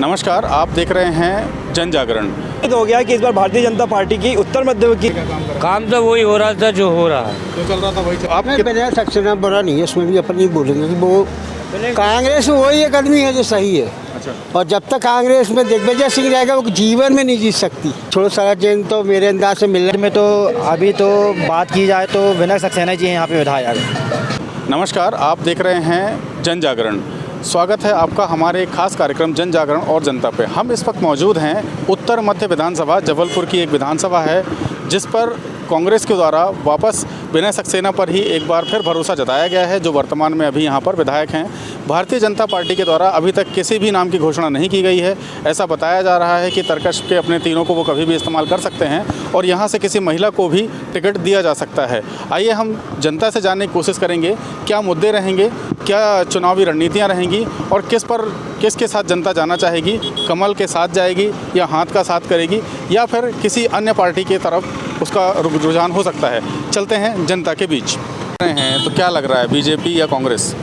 नमस्कार, आप देख रहे हैं जन जागरण। हो गया कि इस बार भारतीय जनता पार्टी की उत्तर मध्य की काम तो वही हो रहा था जो हो रहा है। जो चल रहा था वही आप बिना सक्सेना बुरा नहीं है, उसमें भी अपन नहीं बोलेंगे कि वो कांग्रेस वही एक आदमी है जो सही है। अच्छा। और जब तक कांग्रेस में दिग्विजय सिंह रहेगा वो जीवन में नहीं जीत सकती। छोड़ो शरद जैन तो मेरे अंदाज से मिलने में तो अभी तो बात की जाए तो विनय सक्सेना जी यहाँ पे विधायक। नमस्कार, आप देख रहे हैं जन जागरण। स्वागत है आपका हमारे खास कार्यक्रम जन जागरण और जनता पे। हम इस वक्त मौजूद हैं उत्तर मध्य विधानसभा, जबलपुर की एक विधानसभा है जिस पर कांग्रेस के द्वारा वापस विनय सक्सेना पर ही एक बार फिर भरोसा जताया गया है, जो वर्तमान में अभी यहाँ पर विधायक हैं। भारतीय जनता पार्टी के द्वारा अभी तक किसी भी नाम की घोषणा नहीं की गई है। ऐसा बताया जा रहा है कि तर्कश के अपने तीनों को वो कभी भी इस्तेमाल कर सकते हैं और यहाँ से किसी महिला को भी टिकट दिया जा सकता है। आइए हम जनता से जानने की कोशिश करेंगे क्या मुद्दे रहेंगे, क्या चुनावी रणनीतियाँ रहेंगी और किसके साथ जनता जाना चाहेगी। कमल के साथ जाएगी या हाथ का साथ करेगी या फिर किसी अन्य पार्टी की तरफ उसका रुझान हो सकता है। चलते हैं जनता के बीच। हैं तो क्या लग रहा है, बीजेपी या कांग्रेस?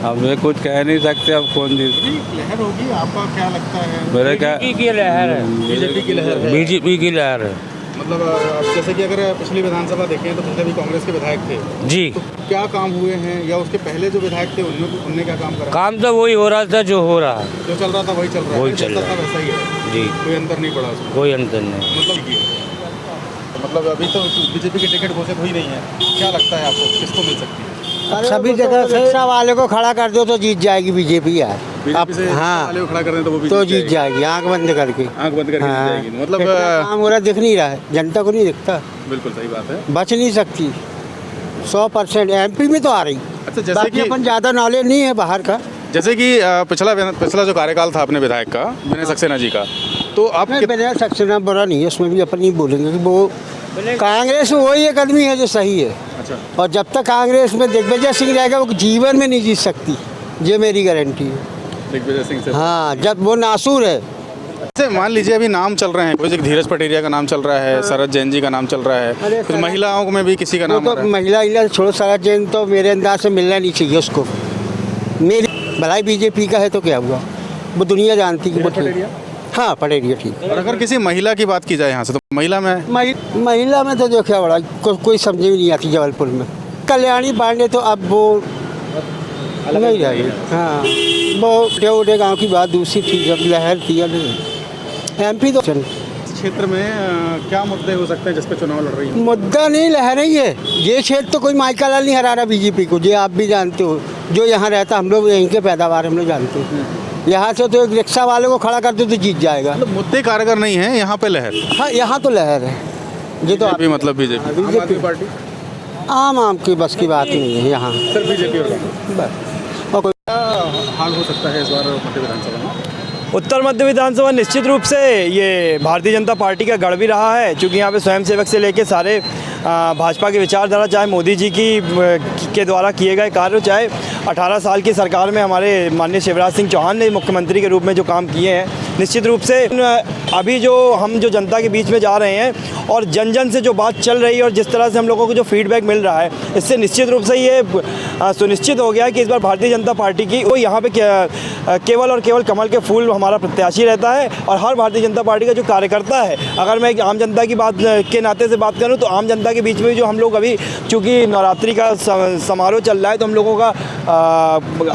अब मैं कुछ कह नहीं सकते अब कौन जीत। लहर होगी, आपका क्या लगता है? मेरे क्या की लहर है, बीजेपी की लहर है। बीजेपी की लहर है। मतलब अब जैसे कि अगर पिछली विधानसभा देखें तो पिछले भी कांग्रेस के विधायक थे जी, तो क्या काम हुए हैं या उसके पहले जो विधायक थे उनने क्या काम करा? काम तो वही हो रहा था जो हो रहा है। जो चल रहा था वही चल रहा है, वही चल रहा था वैसा ही है जी, कोई अंतर नहीं पड़ा उसमें। कोई अंतर नहीं। मतलब अभी तो बीजेपी की टिकट घोषित हुई नहीं है, क्या लगता है आपको किसको मिल सकती है? सभी जगह से वाले को खड़ा कर दो तो जीत जाएगी बीजेपी यार। बीजेपी से हाँ वाले को खड़ा कर दें तो वो भी तो जीत जाएगी, आंख बंद करके। आंख बंद करके जीत जाएगी। मतलब काम हो रहा दिख नहीं रहा है, जनता को नहीं दिखता। बिल्कुल सही बात है, बच नहीं सकती 100%। एमपी में तो आ रही। अच्छा, जैसे कि अपन ज़्यादा नॉलेज नहीं है बाहर का। जैसे कि पिछला जो कार्यकाल था अपने विधायक का विनय सक्सेना जी का, तो आप बिना सक्सेना बुरा नहीं है, उसमें भी अपन नहीं बोलेंगे कि वो कांग्रेस वही एक आदमी है जो सही है। अच्छा। और जब तक कांग्रेस में दिग्विजय सिंह रहेगा वो जीवन में नहीं जीत सकती, ये मेरी गारंटी है। दिग्विजय सिंह से? हाँ, जब वो नासूर है। अच्छा, मान लीजिए अभी नाम चल रहे हैं, कोई धीरज पटेरिया का नाम चल रहा है, शरद जैन जी का नाम चल रहा है, कुछ महिलाओं में भी किसी का नाम तो महिला छोड़ो, शरद जैन तो मेरे अंदाज से मिलना नहीं चाहिए उसको। मेरी भलाई बीजेपी का है तो क्या हुआ, वो दुनिया जानती है वो। हाँ, पटेरिया ठीक। और अगर किसी महिला की बात की जाए यहाँ से तो महिला में तो जो क्या बड़ा कोई समझ भी नहीं आती जबलपुर में। कल्याणी पांडे तो अब वो नहीं रहेगी। हाँ, वो उठे गाँव की बात दूसरी थी, जब लहर थी। एमपी तो क्षेत्र में क्या मुद्दे हो सकते हैं जिस पे चुनाव लड़ रही है? मुद्दा नहीं, लहर ही है। ये क्षेत्र तो कोई माइका लाल नहीं हरा रहा बीजेपी को, ये आप भी जानते हो। जो यहाँ रहता, हम लोग यहीं के पैदावार हम लोग जानते हैं। यहाँ से तो एक रिक्शा वाले को खड़ा कर दो तो जीत जाएगा। मतलब मुद्दे कारगर नहीं है यहाँ पे लहर? हाँ, यहाँ तो लहर है। ये तो बीजेपी मतलब बीजेपी पार्टी आम की बस की बात नहीं है यहाँ। सिर्फ बीजेपी और बस। और क्या हाल हो सकता है इस बार मध्य विधानसभा में? उत्तर मध्य विधानसभा निश्चित रूप से ये भारतीय जनता पार्टी का गढ़ भी रहा है, क्योंकि यहाँ पे स्वयंसेवक से लेके सारे भाजपा की विचारधारा, चाहे मोदी जी के द्वारा किए गए कार्य, चाहे 18 साल की सरकार में हमारे माननीय शिवराज सिंह चौहान ने मुख्यमंत्री के रूप में जो काम किए हैं, निश्चित रूप से अभी जो जनता के बीच में जा रहे हैं और जन जन से जो बात चल रही है और जिस तरह से हम लोगों को जो फीडबैक मिल रहा है, इससे निश्चित रूप से ये सुनिश्चित हो गया कि इस बार भारतीय जनता पार्टी की वो यहाँ पे केवल और केवल कमल के फूल हमारा प्रत्याशी रहता है। और हर भारतीय जनता पार्टी का जो कार्यकर्ता है, अगर मैं आम जनता की बात के नाते से बात करूँ तो आम जनता के बीच में जो हम लोग अभी, चूँकि नवरात्रि का समारोह चल रहा है, तो हम लोगों का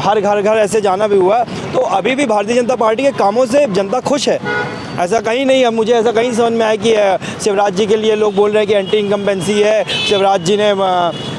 हर घर ऐसे जाना भी हुआ, तो अभी भी भारतीय जनता पार्टी के कामों से जनता खुश है। ऐसा कहीं नहीं है, मुझे ऐसा कहीं समझ में आया कि शिवराज जी के लिए लोग बोल रहे हैं कि एंटी इनकम्बेंसी है, शिवराज जी ने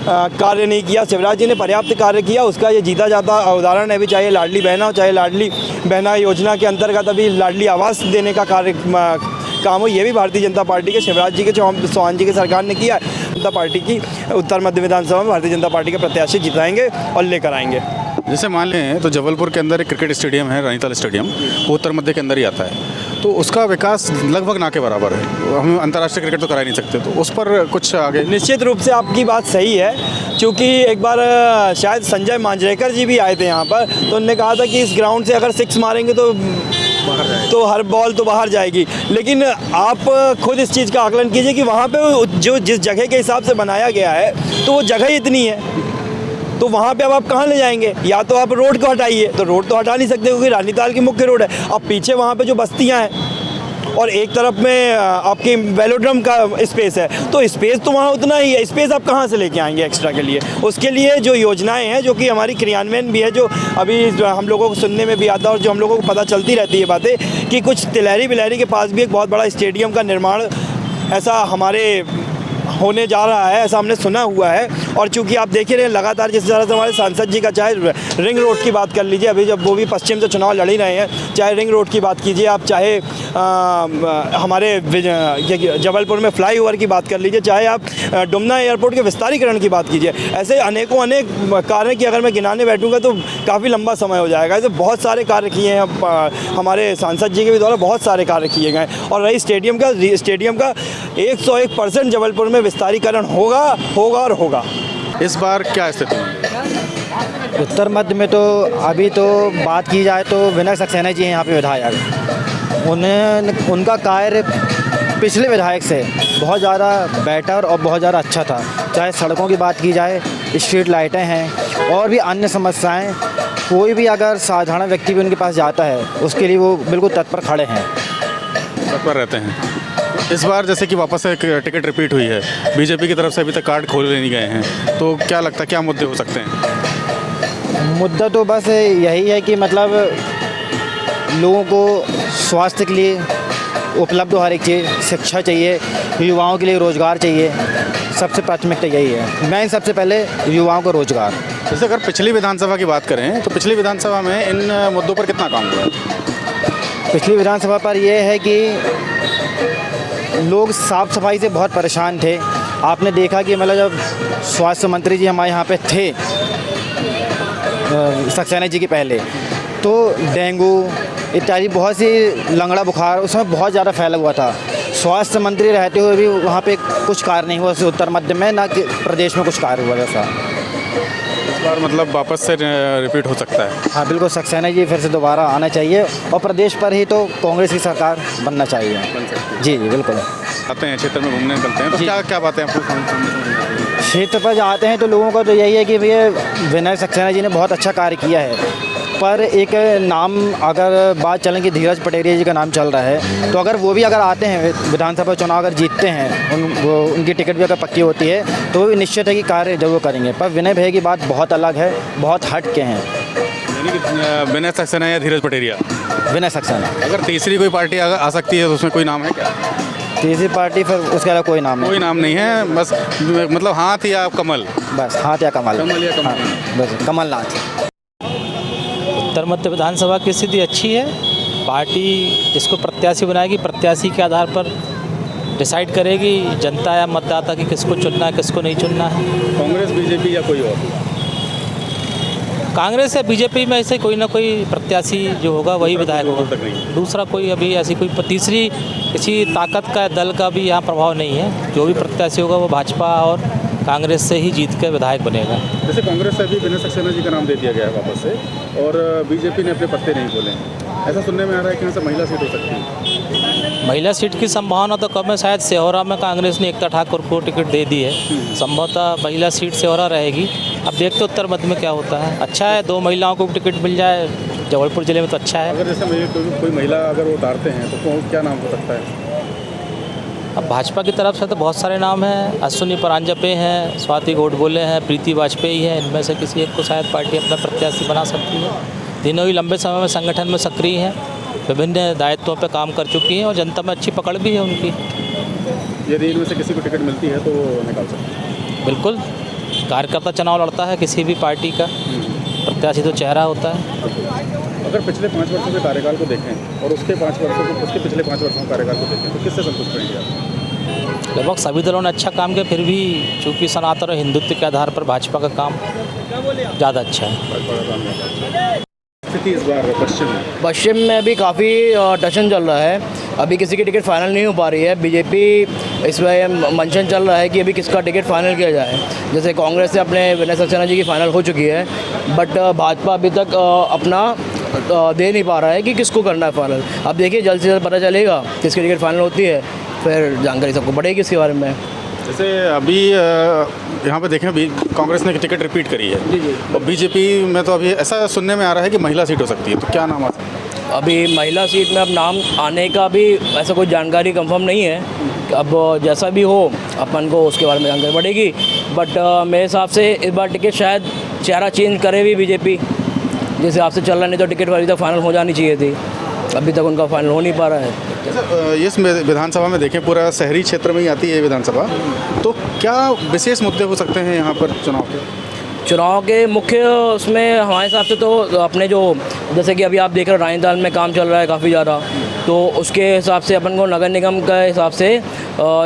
कार्य नहीं किया। शिवराज जी ने पर्याप्त कार्य किया, उसका ये जीता जाता उदाहरण है। अभी चाहे लाडली बहना हो, चाहे लाडली बहना योजना के अंतर्गत अभी लाडली आवास देने का काम हो, ये भी भारतीय जनता पार्टी के शिवराज जी के चौहान जी की सरकार ने किया है। जनता पार्टी की उत्तर मध्य विधानसभा में भारतीय जनता पार्टी के प्रत्याशी जिताएंगे और लेकर आएंगे। जैसे मान लें तो जबलपुर के अंदर एक क्रिकेट स्टेडियम है, रानीताल स्टेडियम, वो उत्तर मध्य के अंदर ही आता है, तो उसका विकास लगभग ना के बराबर है। हम अंतर्राष्ट्रीय क्रिकेट तो करा ही नहीं सकते, तो उस पर कुछ आगे? निश्चित रूप से आपकी बात सही है, क्योंकि एक बार शायद संजय मांजरेकर जी भी आए थे यहाँ पर, तो उन्होंने कहा था कि इस ग्राउंड से अगर 6 मारेंगे तो हर बॉल तो बाहर जाएगी। लेकिन आप खुद इस चीज़ का आकलन कीजिए कि वहाँ पे जो जिस जगह के हिसाब से बनाया गया है, तो वो जगह ही इतनी है। तो वहाँ पे अब आप कहाँ ले जाएंगे? या तो आप रोड को हटाइए, तो रोड तो हटा नहीं सकते क्योंकि रानीताल की मुख्य रोड है। अब पीछे वहाँ पे जो बस्तियाँ हैं और एक तरफ में आपकी वेलोड्रम का स्पेस है, तो स्पेस तो वहाँ उतना ही है, स्पेस आप कहाँ से लेके आएंगे एक्स्ट्रा के लिए? उसके लिए जो योजनाएं हैं जो कि हमारी क्रियान्वयन भी है, जो अभी हम लोगों को सुनने में भी आता है और जो हम लोगों को पता चलती रहती है बातें कि कुछ तिलहरी बिलहरी के पास भी एक बहुत बड़ा स्टेडियम का निर्माण ऐसा हमारे होने जा रहा है, ऐसा हमने सुना हुआ है। और चूंकि आप देख ही रहे हैं लगातार जिस तरह से हमारे सांसद जी का, चाहे रिंग रोड की बात कर लीजिए, अभी जब वो भी पश्चिम से चुनाव लड़ ही रहे हैं, चाहे रिंग रोड की बात कीजिए आप, चाहे हमारे जबलपुर में फ्लाईओवर की बात कर लीजिए, चाहे आप डुमना एयरपोर्ट के विस्तारीकरण की बात कीजिए, ऐसे अनेक कार्य की अगर मैं गिनाने बैठूंगा तो काफ़ी लंबा समय हो जाएगा। ऐसे बहुत सारे कार्य किए हैं हमारे सांसद जी के भी द्वारा, बहुत सारे कार्य किए गए। और रही स्टेडियम का 101% जबलपुर में विस्तारीकरण होगा और होगा। इस बार क्या स्थिति है? उत्तर मध्य में तो अभी तो बात की जाए तो विनय सक्सेना जी हैं यहाँ पे विधायक। उनका कार्य पिछले विधायक से बहुत ज़्यादा बेटर और बहुत ज़्यादा अच्छा था। चाहे सड़कों की बात की जाए, स्ट्रीट लाइटें हैं और भी अन्य समस्याएं, कोई भी अगर साधारण व्यक्ति भी उनके पास जाता है उसके लिए वो बिल्कुल तत्पर खड़े हैं, तत्पर रहते हैं। इस बार जैसे कि वापस से एक टिकट रिपीट हुई है, बीजेपी की तरफ से अभी तक कार्ड खोले नहीं गए हैं, तो क्या लगता है क्या मुद्दे हो सकते हैं? मुद्दा तो बस यही है कि मतलब लोगों को स्वास्थ्य के लिए उपलब्ध हो हर एक चीज़, शिक्षा चाहिए, युवाओं के लिए रोज़गार चाहिए, सबसे प्राथमिकता यही है। मैं सबसे पहले युवाओं को रोज़गार। जैसे अगर पिछली विधानसभा की बात करें तो पिछली विधानसभा में इन मुद्दों पर कितना काम हुआ? पिछली विधानसभा पर यह है कि लोग साफ़ सफाई से बहुत परेशान थे। आपने देखा कि मतलब जब स्वास्थ्य मंत्री जी हमारे यहाँ पे थे सक्सेना जी के पहले, तो डेंगू इत्यादि बहुत सी लंगड़ा बुखार उसमें बहुत ज़्यादा फैला हुआ था। स्वास्थ्य मंत्री रहते हुए भी वहाँ पे कुछ कार्य नहीं हुआ उत्तर मध्य में, ना कि प्रदेश में कुछ कार्य हुआ वैसा। इस बार मतलब वापस से रिपीट हो सकता है? हाँ बिल्कुल, सक्सेना जी फिर से दोबारा आना चाहिए और प्रदेश पर ही तो कांग्रेस की सरकार बनना चाहिए। जी बिल्कुल। आते हैं क्षेत्र में घूमने निकलते हैं तो क्या क्या बातें आपको क्षेत्र पर जाते हैं तो लोगों का तो यही है कि भैया विनय सक्सेना जी ने बहुत अच्छा कार्य किया है, पर एक नाम अगर बात चलें कि धीरज पटेरिया जी का नाम चल रहा है, तो अगर वो भी अगर आते हैं विधानसभा चुनाव अगर जीतते हैं, उनकी टिकट भी अगर पक्की होती है तो वो निश्चित है कि कार्य जरूर करेंगे। पर विनय भैया की बात बहुत अलग है, बहुत हट के हैं। विनय सक्सेना या धीरज पटेरिया? विनय सक्सेना। अगर तीसरी कोई पार्टी आ सकती है तो उसमें कोई नाम है क्या? तीसरी पार्टी फिर उसके अलावा कोई नाम नहीं? कोई नाम नहीं है, बस मतलब हाथ या कमल? बस हाथ या कमल। कमल या कमल। हाँ, बस कमलनाथ। उत्तर मध्य विधानसभा की स्थिति अच्छी है। पार्टी जिसको प्रत्याशी बनाएगी, प्रत्याशी के आधार पर डिसाइड करेगी जनता या मतदाता की किसको चुनना है किसको नहीं चुनना है। कांग्रेस, बीजेपी या कोई और? कांग्रेस या बीजेपी में ऐसे कोई ना कोई प्रत्याशी जो होगा वही विधायक होगा। दूसरा कोई अभी ऐसी कोई तीसरी किसी ताकत का दल का भी यहाँ प्रभाव नहीं है। जो भी प्रत्याशी होगा वो भाजपा और कांग्रेस से ही जीत कर विधायक बनेगा। जैसे कांग्रेस से अभी विनय सक्सेना जी का नाम दे दिया गया है वापस से, और बीजेपी ने अपने पत्ते नहीं खोले, ऐसा सुनने में आ रहा है कि यहाँ से महिला सीट हो सकती है। महिला सीट की संभावना तो कम है। शायद सिहोरा में कांग्रेस ने एकता ठाकुर को टिकट दे दी है, संभवतः महिला सीट सिहोरा रहेगी। अब देखते उत्तर मध्य में क्या होता है। अच्छा है 2 महिलाओं को टिकट मिल जाए जबलपुर ज़िले में तो अच्छा है। अगर जैसे कोई महिला अगर वो उतारते हैं तो क्या नाम हो सकता है? अब भाजपा की तरफ से तो बहुत सारे नाम हैं। अश्विनी परांजपे हैं, स्वाति गोडबोले हैं, प्रीति वाजपेयी हैं। इनमें से किसी एक को शायद पार्टी अपना प्रत्याशी बना सकती है। तीनों ही लंबे समय में संगठन में सक्रिय हैं, विभिन्न दायित्वों पर काम कर चुकी हैं और जनता में अच्छी पकड़ भी है उनकी। यदि इनमें से किसी को टिकट मिलती है तो वो निकाल सकते हैं? बिल्कुल। कार्यकर्ता चुनाव लड़ता है किसी भी पार्टी का, प्रत्याशी तो चेहरा होता है। अगर पिछले 5 वर्षों के कार्यकाल को देखें और उसके पिछले 5 वर्षों के कार्यकाल को देखें तो किससे संतुष्ट रहेंगे आप? लगभग सभी दलों ने अच्छा काम किया, फिर भी चूँकि सनातन और हिंदुत्व के आधार पर भाजपा का काम ज़्यादा अच्छा है। स्थिति इस बार पश्चिम में भी काफ़ी टशन चल रहा है। अभी किसी की टिकट फाइनल नहीं हो पा रही है। बीजेपी इसमें मंचन चल रहा है कि अभी किसका टिकट फाइनल किया जाए। जैसे कांग्रेस से अपने विनय सक्सेना जी की फाइनल हो चुकी है, बट भाजपा अभी तक अपना दे नहीं पा रहा है कि किसको करना है फाइनल। अब देखिए जल्द से जल्द पता चलेगा किसकी टिकट फाइनल होती है, फिर जानकारी सबको पड़ेगी इसके बारे में। जैसे अभी यहाँ पे देखें, अभी कांग्रेस ने टिकट रिपीट करी है और बीजेपी में तो अभी ऐसा सुनने में आ रहा है कि महिला सीट हो सकती है, तो क्या नाम आ सकता है? अभी महिला सीट में अब नाम आने का भी ऐसा कोई जानकारी कंफर्म नहीं है। अब जैसा भी हो अपन को उसके बारे में जानकारी पड़ेगी। बट मेरे हिसाब से इस बार टिकट शायद चेहरा चेंज करे भी बीजेपी, जिस हिसाब से चल रहा, नहीं तो टिकट वाली तक फाइनल हो जानी चाहिए थी, अभी तक उनका फाइनल हो नहीं पा रहा है। इस विधानसभा में देखें, पूरा शहरी क्षेत्र में ही आती है विधानसभा, तो क्या विशेष मुद्दे हो सकते हैं यहाँ पर चुनाव के मुख्य उसमें हमारे हिसाब से तो अपने जो, जैसे कि अभी आप देख रहे हो रानीताल में काम चल रहा है काफ़ी ज़्यादा, तो उसके हिसाब से अपन को नगर निगम के हिसाब से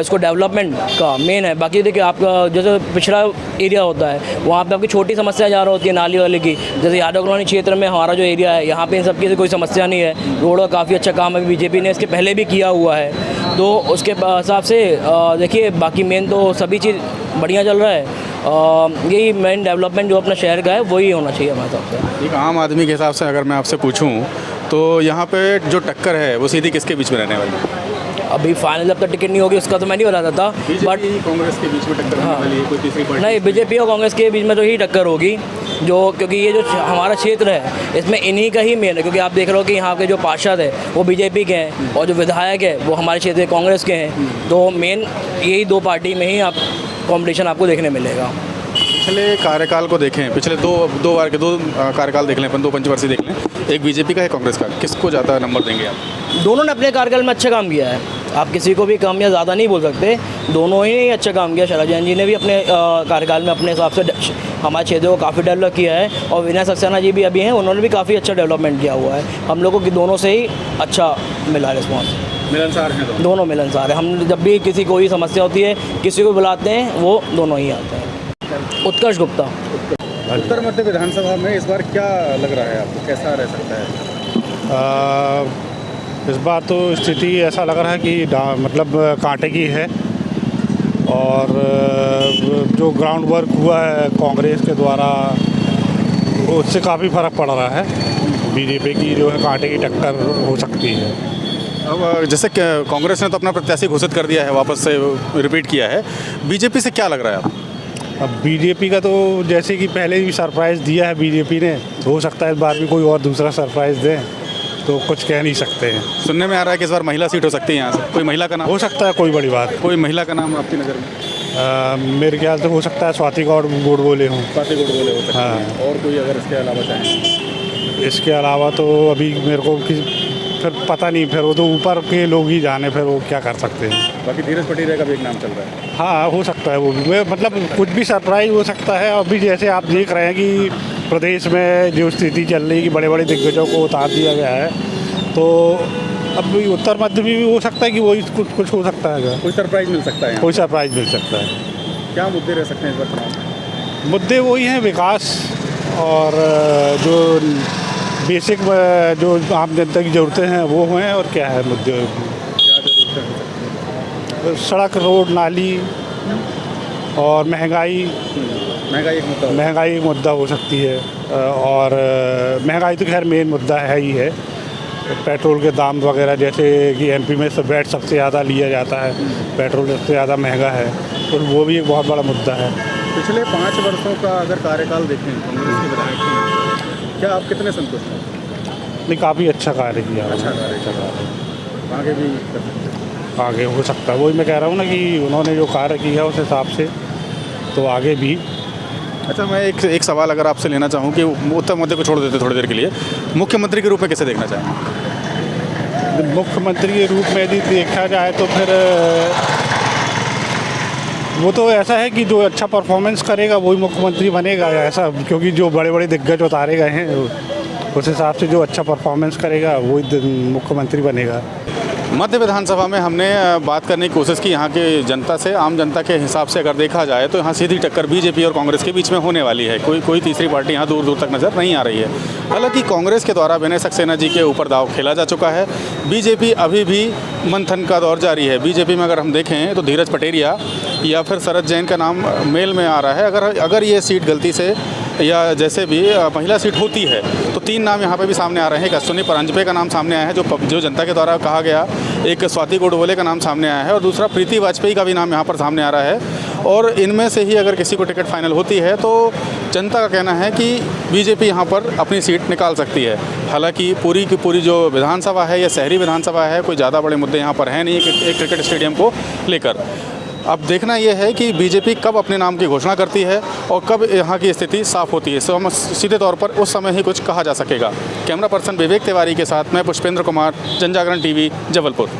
इसको डेवलपमेंट का मेन है। बाकी देखिए, आपका जैसे पिछड़ा एरिया होता है वहाँ पे आपकी छोटी समस्या ज़्यादा होती है नाली वाले की। जैसे यादव कॉलोनी क्षेत्र में हमारा जो एरिया है, यहाँ पे इन सब की कोई समस्या नहीं है। रोड का काफ़ी अच्छा काम अभी बीजेपी ने इसके पहले भी किया हुआ है, तो उसके हिसाब से देखिए, बाकी मेन तो सभी चीज़ बढ़िया चल रहा है। यही मेन डेवलपमेंट जो अपना शहर का है वही होना चाहिए हमारे हिसाब से। एक आम आदमी के हिसाब से अगर मैं आपसे पूछूं तो यहाँ पे जो टक्कर है वो सीधी किसके बीच में रहने वाली है? अभी फाइनल जब तक टिकट नहीं होगी उसका तो मैं नहीं बता था, बट कांग्रेस के बीच में टक्कर होने वाली है, कोई तीसरी पार्टी? नहीं, बीजेपी और कांग्रेस के बीच में तो ही टक्कर होगी, जो क्योंकि ये जो हमारा क्षेत्र है इसमें इन्हीं का ही मेन है। क्योंकि आप देख रहे हो कि यहाँ के जो पार्षद है वो बीजेपी के हैं और जो विधायक है वो हमारे क्षेत्र के कांग्रेस के हैं, तो मेन यही दो पार्टी में ही आप कॉम्पिटिशन आपको देखने मिलेगा। पिछले कार्यकाल को देखें, पिछले दो कार्यकाल देख लें, अपन 2 पंचवर्षीय देख लें, एक बीजेपी का है, कांग्रेस का, किसको ज़्यादा नंबर देंगे आप? दोनों ने अपने कार्यकाल में अच्छा काम किया है, आप किसी को भी कम या ज़्यादा नहीं बोल सकते, दोनों ही अच्छा काम किया। शैलजा जैन जी ने भी अपने कार्यकाल में अपने हिसाब से हमारे क्षेत्र को काफ़ी डेवलप किया है, और विनय सक्सेना जी भी अभी हैं, उन्होंने भी काफ़ी अच्छा डेवलपमेंट किया हुआ है। हम लोगों की दोनों से ही अच्छा मिला रिस्पॉन्स, मिलनसार हैं दोनों मिलनसार है। हम जब भी किसी कोई समस्या होती है, किसी को बुलाते हैं, वो दोनों ही आते हैं। उत्कर्ष गुप्ता। उत्तर मध्य विधानसभा में इस बार क्या लग रहा है आपको, कैसा रह सकता है? इस बार तो स्थिति ऐसा लग रहा है कि मतलब कांटे की है, और जो ग्राउंड वर्क हुआ है कांग्रेस के द्वारा उससे काफ़ी फ़र्क पड़ रहा है। बीजेपी की जो है कांटे की टक्कर हो सकती है। अब जैसे कांग्रेस ने तो अपना प्रत्याशी घोषित कर दिया है, वापस से रिपीट किया है, बीजेपी से क्या लग रहा है आपको? अब बीजेपी का तो जैसे कि पहले भी सरप्राइज़ दिया है बीजेपी ने, हो सकता है इस बार भी कोई और दूसरा सरप्राइज़ दें, तो कुछ कह नहीं सकते हैं। सुनने में आ रहा है कि इस बार महिला सीट हो सकती है यहाँ से, कोई महिला का नाम हो सकता है, कोई बड़ी बात। कोई महिला का नाम आपकी नज़र में? मेरे ख्याल से हो सकता है स्वाति गौड़ बोले हों। स्वाति गौड़ बोले हो सकते हाँ। हैं। और कोई अगर इसके अलावा चाहें? इसके अलावा तो अभी मेरे को फिर पता नहीं, फिर वो तो ऊपर के लोग ही जाने, फिर वो क्या कर सकते हैं। बाकी धीरज पटेरिया का भी एक नाम चल रहा है। हाँ, हो सकता है वो भी, मतलब कुछ भी सरप्राइज हो सकता है। अभी जैसे आप देख रहे हैं कि प्रदेश में जो स्थिति चल रही है कि बड़े बड़े दिग्गजों को उतार दिया गया है, तो अब उत्तर मध्य में भी हो सकता है कि वही कुछ हो सकता है। कोई सरप्राइज मिल सकता है? कोई सरप्राइज मिल सकता है। क्या मुद्दे रह सकते हैं इस बार चुनाव में? मुद्दे वही हैं, विकास और जो बेसिक जो आम जनता की ज़रूरतें हैं वो हैं। और क्या है मुद्दे? क्या ज़रूरतें? सड़क, रोड, नाली और महंगाई। महंगाई एक मुद्दा? महंगाई एक मुद्दा हो सकती है, और महंगाई तो खैर मेन मुद्दा है ही है। पेट्रोल के दाम वगैरह, जैसे कि एमपी में वैट सबसे ज़्यादा लिया जाता है, पेट्रोल सबसे ज़्यादा महंगा है, तो वो भी एक बहुत बड़ा मुद्दा है। पिछले 5 वर्षों का अगर कार्यकाल देखें कांग्रेस के विधायक ने, क्या आप कितने संतुष्ट हैं? नहीं, काफ़ी अच्छा कार्य किया। अच्छा कार्य आगे भी कर सकते हैं? आगे हो सकता है, वही मैं कह रहा हूँ ना कि उन्होंने जो कार्य किया उस हिसाब से तो आगे भी। अच्छा, मैं एक सवाल अगर आपसे लेना चाहूँ कि उत्तर मध्य को छोड़ देते थोड़ी देर के लिए, मुख्यमंत्री के रूप में कैसे देखना चाहें? मुख्यमंत्री के रूप में यदि देखा जाए तो फिर वो तो ऐसा है कि जो अच्छा परफॉर्मेंस करेगा वही मुख्यमंत्री बनेगा, ऐसा, क्योंकि जो बड़े बड़े दिग्गज उतारे गए हैं उस हिसाब से जो अच्छा परफॉर्मेंस करेगा वही मुख्यमंत्री बनेगा। मध्य विधानसभा में हमने बात करने की कोशिश की यहाँ के जनता से। आम जनता के हिसाब से अगर देखा जाए तो यहाँ सीधी टक्कर बीजेपी और कांग्रेस के बीच में होने वाली है। कोई तीसरी पार्टी यहाँ दूर दूर तक नज़र नहीं आ रही है। हालांकि कांग्रेस के द्वारा विनय सक्सेना जी के ऊपर दाव खेला जा चुका है। बीजेपी अभी भी मंथन का दौर जारी है। बीजेपी में अगर हम देखें तो धीरज पटेरिया या फिर शरद जैन का नाम मेल में आ रहा है। अगर ये सीट गलती से या जैसे भी महिला सीट होती है तो 3 नाम यहाँ पे भी सामने आ रहे हैं। एक अश्विनी परांजपे का नाम सामने आया है, जो जनता के द्वारा कहा गया एक स्वाति गोडबोले का नाम सामने आया है और दूसरा प्रीति वाजपेयी का भी नाम यहाँ पर सामने आ रहा है। और इनमें से ही अगर किसी को टिकट फाइनल होती है तो जनता का कहना है कि बीजेपी यहाँ पर अपनी सीट निकाल सकती है। हालांकि पूरी की पूरी जो विधानसभा है या शहरी विधानसभा है, कोई ज़्यादा बड़े मुद्दे यहाँ पर हैं नहीं एक क्रिकेट स्टेडियम को लेकर। अब देखना यह है कि बीजेपी कब अपने नाम की घोषणा करती है और कब यहाँ की स्थिति साफ होती है। सो हम सीधे तौर पर उस समय ही कुछ कहा जा सकेगा। कैमरा पर्सन विवेक तिवारी के साथ मैं पुष्पेंद्र कुमार, जनजागरण टीवी, जबलपुर।